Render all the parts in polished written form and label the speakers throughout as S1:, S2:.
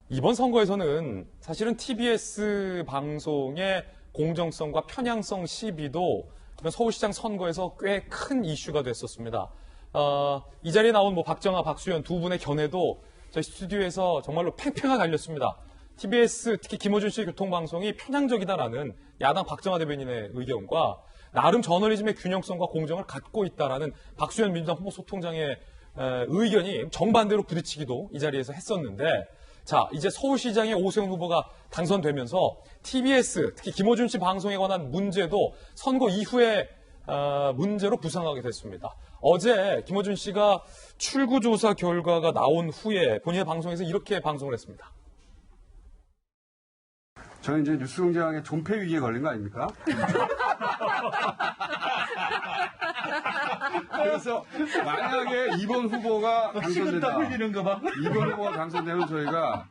S1: 이번 선거에서는 사실은 TBS 방송의 공정성과 편향성 시비도 서울시장 선거에서 꽤 큰 이슈가 됐었습니다. 이 자리에 나온 박정아, 박수현 두 분의 견해도 저희 스튜디오에서 정말로 팽팽하게 달렸습니다. TBS, 특히 김어준 씨의 교통방송이 편향적이다라는 야당 박정아 대변인의 의견과 나름 저널리즘의 균형성과 공정을 갖고 있다라는 박수현 민주당 후보소통장의 의견이 정반대로 부딪히기도 이 자리에서 했었는데, 자, 이제 서울시장의 오세훈 후보가 당선되면서 TBS, 특히 김어준 씨 방송에 관한 문제도 선거 이후에 문제로 부상하게 됐습니다. 어제 김어준 씨가 출구조사 결과가 나온 후에 본인의 방송에서 이렇게 방송을 했습니다.
S2: 저는 이제 뉴스공장에 존폐 위기에 걸린 거 아닙니까? 그래서 만약에 이번 후보가 당선된다. 이번 후보가 당선되면 저희가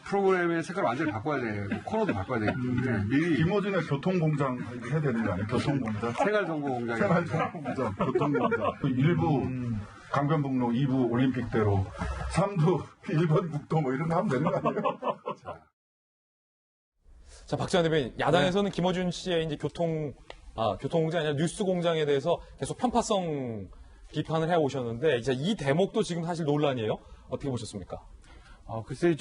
S2: 프로그램의 색깔을 완전히 바꿔야 돼요. 코너도 바꿔야 되기 때문에 미리
S3: 김어준의 교통공장 해야 되는 거 아니에요? 교통공장.
S2: 생활정보공장.
S3: 생활정보공장. 교통공장. 1부 강변북로, 2부 올림픽대로, 3부 1번 국도 뭐 이런 거 하면 되는 거 아니에요?
S1: 자, 박정아 대변인, 야당에서는 네. 김어준 씨의 이제 교통공장이 아니라 뉴스공장에 대해서 계속 편파성 비판을 해오셨는데, 이제 이 대목도 지금 사실 논란이에요. 어떻게 보셨습니까?
S4: 글쎄,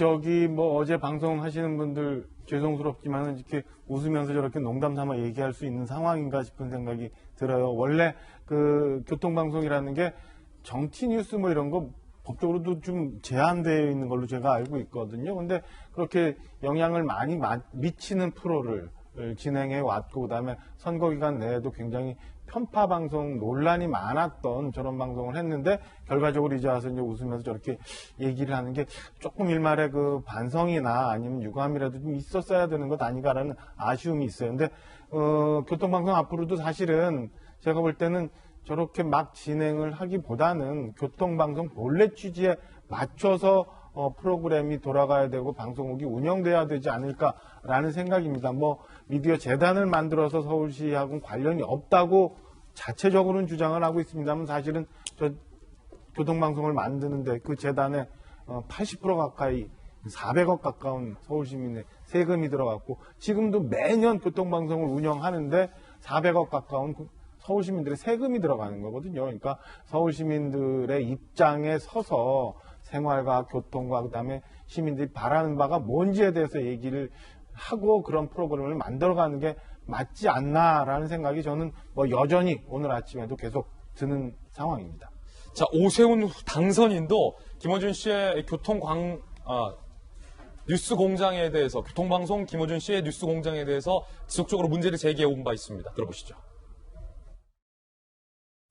S4: 어제 방송하시는 분들 죄송스럽지만은 이렇게 웃으면서 저렇게 농담 삼아 얘기할 수 있는 상황인가 싶은 생각이 들어요. 원래 그 교통방송이라는 게 정치 뉴스 뭐 이런 거 법적으로도 좀 제한되어 있는 걸로 제가 알고 있거든요. 근데 그렇게 영향을 많이 미치는 프로를 진행해 왔고, 그다음에 선거 기간 내에도 굉장히 편파 방송 논란이 많았던 저런 방송을 했는데, 결과적으로 이제 와서 이제 웃으면서 저렇게 얘기를 하는 게 조금 일말의 그 반성이나 아니면 유감이라도 좀 있었어야 되는 것 아닌가라는 아쉬움이 있어요. 근데 교통방송 앞으로도 사실은 제가 볼 때는 저렇게 막 진행을 하기보다는 교통방송 본래 취지에 맞춰서 프로그램이 돌아가야 되고 방송국이 운영돼야 되지 않을까라는 생각입니다. 미디어 재단을 만들어서 서울시하고는 관련이 없다고 자체적으로는 주장을 하고 있습니다만, 사실은 저 교통방송을 만드는데 그 재단에 80% 가까이 400억 가까운 서울시민의 세금이 들어갔고, 지금도 매년 교통방송을 운영하는데 400억 가까운 서울시민들의 세금이 들어가는 거거든요. 그러니까 서울시민들의 입장에 서서 생활과 교통과 그다음에 시민들이 바라는 바가 뭔지에 대해서 얘기를 하고 그런 프로그램을 만들어가는 게 맞지 않나라는 생각이 저는 여전히 오늘 아침에도 계속 드는 상황입니다.
S1: 자, 오세훈 당선인도 김어준 씨의 뉴스 공장에 대해서, 교통방송 김어준 씨의 뉴스 공장에 대해서 지속적으로 문제를 제기해 온 바 있습니다. 들어보시죠.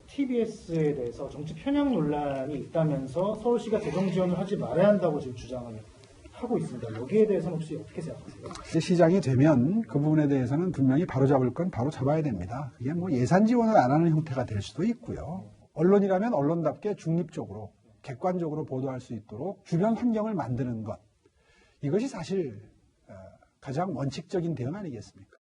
S5: TBS에 대해서 정치 편향 논란이 있다면서 서울시가 재정 지원을 하지 말아야 한다고 지금 주장을 하고 있습니다. 여기에 대해서는 혹시 어떻게 생각하세요?
S6: 시장이 되면 그 부분에 대해서는 분명히 바로잡을 건 바로 잡아야 됩니다. 그게 예산 지원을 안 하는 형태가 될 수도 있고요. 언론이라면 언론답게 중립적으로 객관적으로 보도할 수 있도록 주변 환경을 만드는 것, 이것이 사실 가장 원칙적인 대응 아니겠습니까?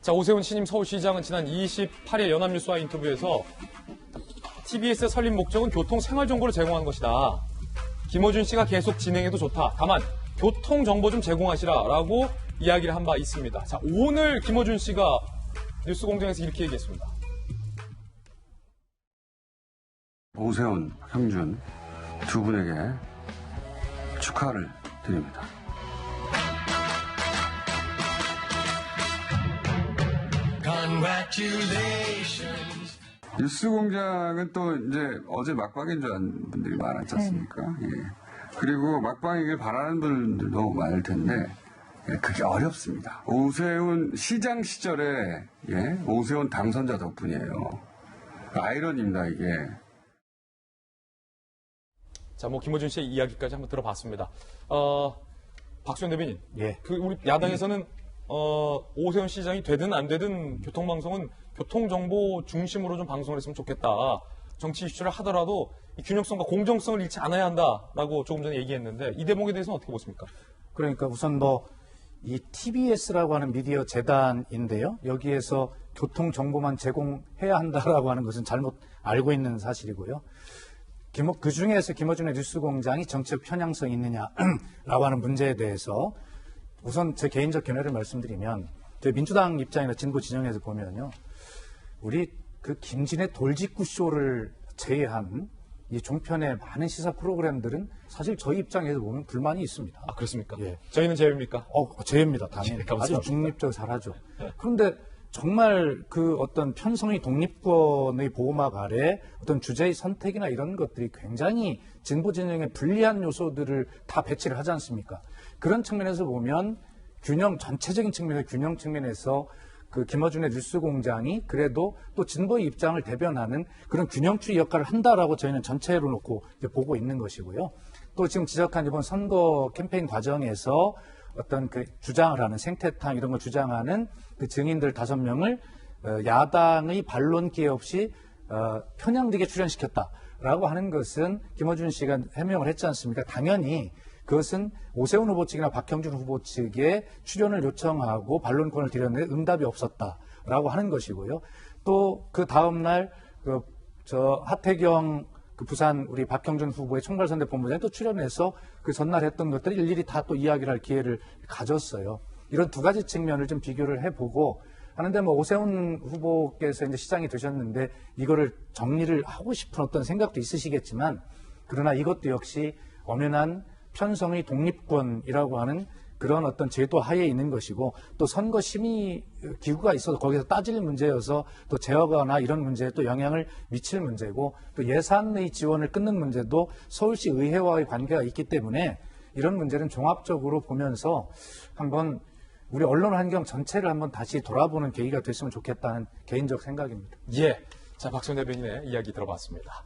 S1: 자, 오세훈 신임 서울시장은 지난 28일 연합뉴스와 인터뷰에서 TBS의 설립 목적은 교통 생활 정보를 제공하는 것이다. 김어준 씨가 계속 진행해도 좋다. 다만 교통 정보 좀 제공하시라라고 이야기를 한 바 있습니다. 자, 오늘 김어준 씨가 뉴스공장에서 이렇게 얘기했습니다.
S2: 오세훈, 형준 두 분에게 축하를 드립니다. 뉴스공장은 또 이제 어제 막방인 줄 아는 분들이 많았지 않습니까? 예. 그리고 막방이길 바라는 분들도 많을 텐데, 그게 어렵습니다. 오세훈 시장 시절에 오세훈 당선자 덕분이에요. 아이러니입니다, 이게.
S1: 자, 김어준 씨의 이야기까지 한번 들어봤습니다. 박수현 대변인,
S4: 예.
S1: 우리 야당에서는 오세훈 시장이 되든 안 되든 교통방송은 교통정보 중심으로 좀 방송을 했으면 좋겠다. 정치 이슈를 하더라도 이 균형성과 공정성을 잃지 않아야 한다라고 조금 전에 얘기했는데, 이 대목에 대해서는 어떻게 보십니까?
S7: 그러니까 우선 이 TBS라고 하는 미디어 재단인데요. 여기에서 교통정보만 제공해야 한다라고 하는 것은 잘못 알고 있는 사실이고요. 그 중에서 김어준의 뉴스공장이 정책 편향성이 있느냐라고 하는 문제에 대해서 우선 제 개인적 견해를 말씀드리면 저희 민주당 입장이나 진보 진영에서 보면요. 우리 그 김진의 돌직구 쇼를 제외한 이 종편의 많은 시사 프로그램들은 사실 저희 입장에서 보면 불만이 있습니다.
S1: 아, 그렇습니까?
S7: 예.
S1: 저희는 제외입니까?
S7: 제입니다. 당연히.
S1: 예, 감사합니다.
S7: 아주 중립적으로 잘하죠. 그런데 정말 그 어떤 편성의 독립권의 보호막 아래 어떤 주제의 선택이나 이런 것들이 굉장히 진보 진영에 불리한 요소들을 다 배치를 하지 않습니까? 그런 측면에서 보면 전체적인 측면에서 균형 측면에서 그 김어준의 뉴스공장이 그래도 또 진보의 입장을 대변하는 그런 균형추의 역할을 한다라고 저희는 전체로 놓고 이제 보고 있는 것이고요. 또 지금 지적한 이번 선거 캠페인 과정에서 어떤 그 주장을 하는 생태탕 이런 걸 주장하는 그 증인들 5명을 야당의 반론 기회 없이 편향되게 출연시켰다라고 하는 것은 김어준 씨가 해명을 했지 않습니까? 당연히 그것은 오세훈 후보 측이나 박형준 후보 측에 출연을 요청하고 반론권을 드렸는데 응답이 없었다라고 하는 것이고요. 또 그 다음날 하태경 부산 우리 박형준 후보의 총괄선대본부장이 또 출연해서 그 전날 했던 것들을 일일이 다 또 이야기를 할 기회를 가졌어요. 이런 두 가지 측면을 좀 비교를 해보고 하는데 뭐 오세훈 후보께서 이제 시장이 되셨는데 이거를 정리를 하고 싶은 어떤 생각도 있으시겠지만 그러나 이것도 역시 엄연한 편성의 독립권이라고 하는 그런 어떤 제도 하에 있는 것이고 또 선거 심의 기구가 있어서 거기서 따질 문제여서 또 제어거나 이런 문제에 또 영향을 미칠 문제고 또 예산의 지원을 끊는 문제도 서울시 의회와의 관계가 있기 때문에 이런 문제는 종합적으로 보면서 한번 우리 언론 환경 전체를 한번 다시 돌아보는 계기가 됐으면 좋겠다는 개인적 생각입니다.
S1: 예. 자, 박수영 대변인의 이야기 들어봤습니다.